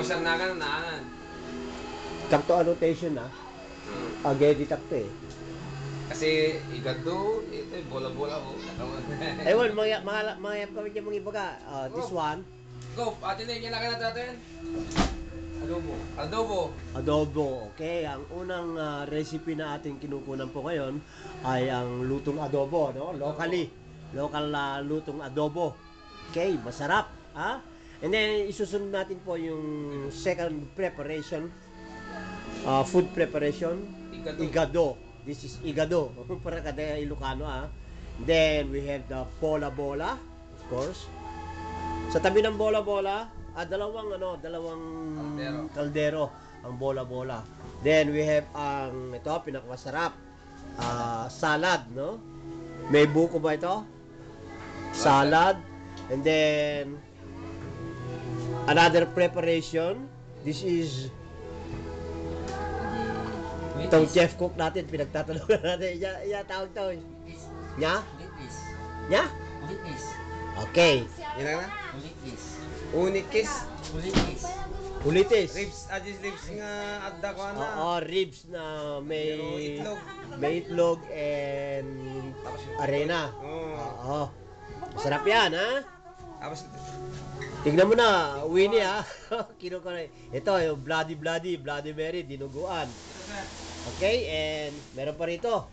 sir na ka na. Come to annotation na. Agedi takto eh. Kasi igado, ito bola-bola mo. Ayun, mga kami dyan mga ibaga. This one. Go, atin na yung kinakain natin. Adobo. Okay, ang unang recipe na ating kinukunan po ngayon ay ang lutong adobo, no? Local lutong adobo. Okay, masarap, ha? And then isusunod natin po yung second preparation, food preparation, igado. This is igado para kada Ilocano, ha? Then we have the bola-bola, of course. Sa tabi ng bola-bola, dalawang kaldero ang bola-bola. Then we have ang ito pinakamasarap, salad, no? May buko ba ito? Salad. And then another preparation. This is itong chef cook natin, pinagtatanungan natin. Tawag to. Nya? Nya? Okay. Yan na? Unikis. Ribs nga adda ko na. Oo, ribs na may itlog and arena. Oo. Masarap yan, ha? Tapos Tignan mo na, Winnie, ha? Ito, yung Bloody Mary, dinuguan. Okay, and meron pa rito.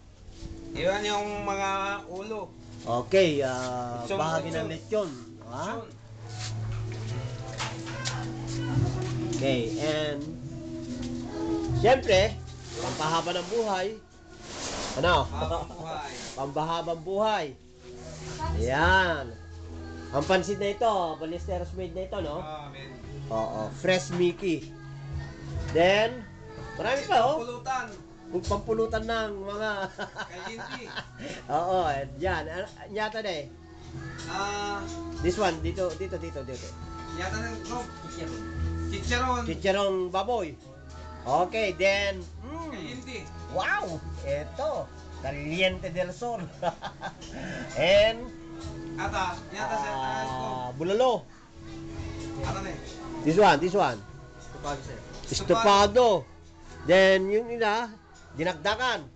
Iyan yung mga ulo. Okay, bahagi ng lechon. Ha? Okay, and siyempre, pampahaba ng buhay. Ano? Pampahabang buhay. Ayan. Ang pansit na ito, Ballesteros made na ito, no? Oo, fresh Mickey. Then, marami pa, oh. Pampulutan ng mga Kalinti. Oo, yan. Yata na eh. This one, dito. Yata ng crop. Chicharon. Chicharong baboy. Okay, then, Kalinti. wow! Ito, Caliente del Sol. And, Yata sir. bulalo. Ata na eh. This one. Estopado. Then, yung dinakdakan.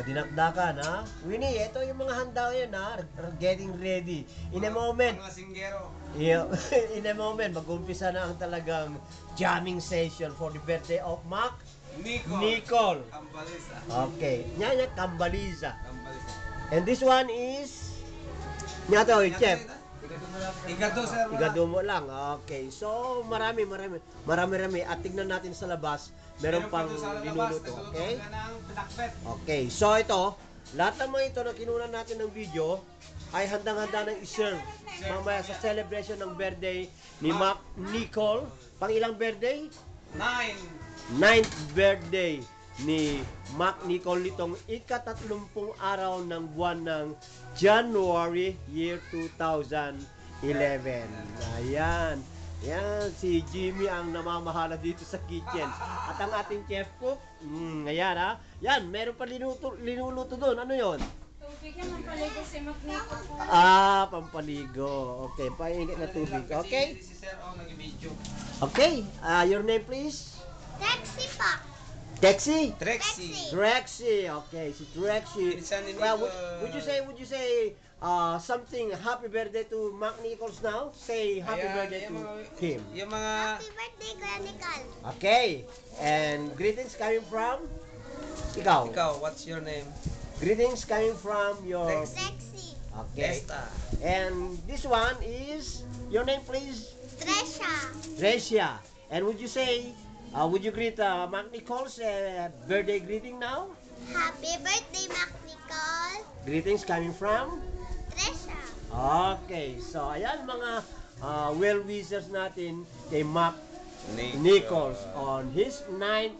Dinakdakan, ha? Winnie, ito yung mga handa ngayon, ha? Getting ready. In a moment. Mga singgero. Yeah, in a moment, mag-umpisa na ang talagang jamming session for the birthday of Mac Nicole. Kambaliza. Okay. Kambaliza. And this one is chef. Igado sir. Igado mo lang. Okay. So, marami. At tignan natin sa labas. Meron pang linuluto. Okay? Okay. So, ito. Lahat ng mga ito na kinunan natin ng video ay handang-handa ng i-serve mamaya sa celebration ng birthday ni Mac Nicole. Pang ilang birthday? 9th birthday ni Mac Nicole nitong ika-30 araw ng buwan ng January year 2011. Ayan. Yan, si Jimmy ang namamahala dito sa kitchen. At ang ating chef cook, ayan, ha. Yan, meron pa linuluto doon. Ano yon? Tubig yan, pampaligo si Mac Nicole po. Pampaligo. Okay, painit na tubig. Okay? Si sir nag-video. Okay, your name please? Taxi pa. Trexie? Trexie. Okay, si Trexie. Pinsan ni Well, Nicole. would you say something happy birthday to Mac Nichols now? Say happy birthday to him. Yung mga Happy birthday, Kuya Nicole. Okay. And greetings coming from ikaw. what's your name? Greetings coming from your Sexy. okay. Esta. And this one is your name please? Tresha. Trecia. And would you say would you greet Mac Nichols birthday greeting now? Happy birthday, Mac Nicole. Greetings coming from Tresha. okay, so ayan mga well-wishers natin kay Mac Nichols on his 9th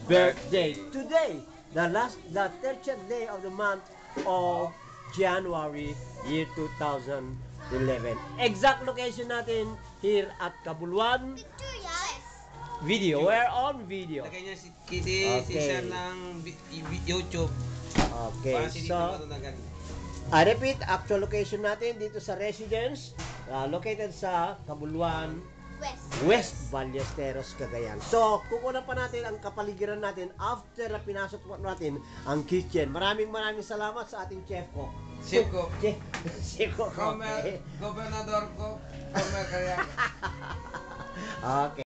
birthday. Today, the 30th day of the month of January year 2011. Exact location natin here at Cabuluan. Picture yan. Video. We're on video. Lagay niya si Kitty, si Okay. sir ng YouTube. Okay, Para si dito so matunagan. I repeat, actual location natin dito sa residence, located sa Cabuluan, West Ballesteros, Cagayan. So, kukunan pa natin ang kapaligiran natin after na pinasok po natin ang kitchen. Maraming salamat sa ating chef ko. Chef ko. Chef ko. Gobernador ko. Comer kaya. Okay.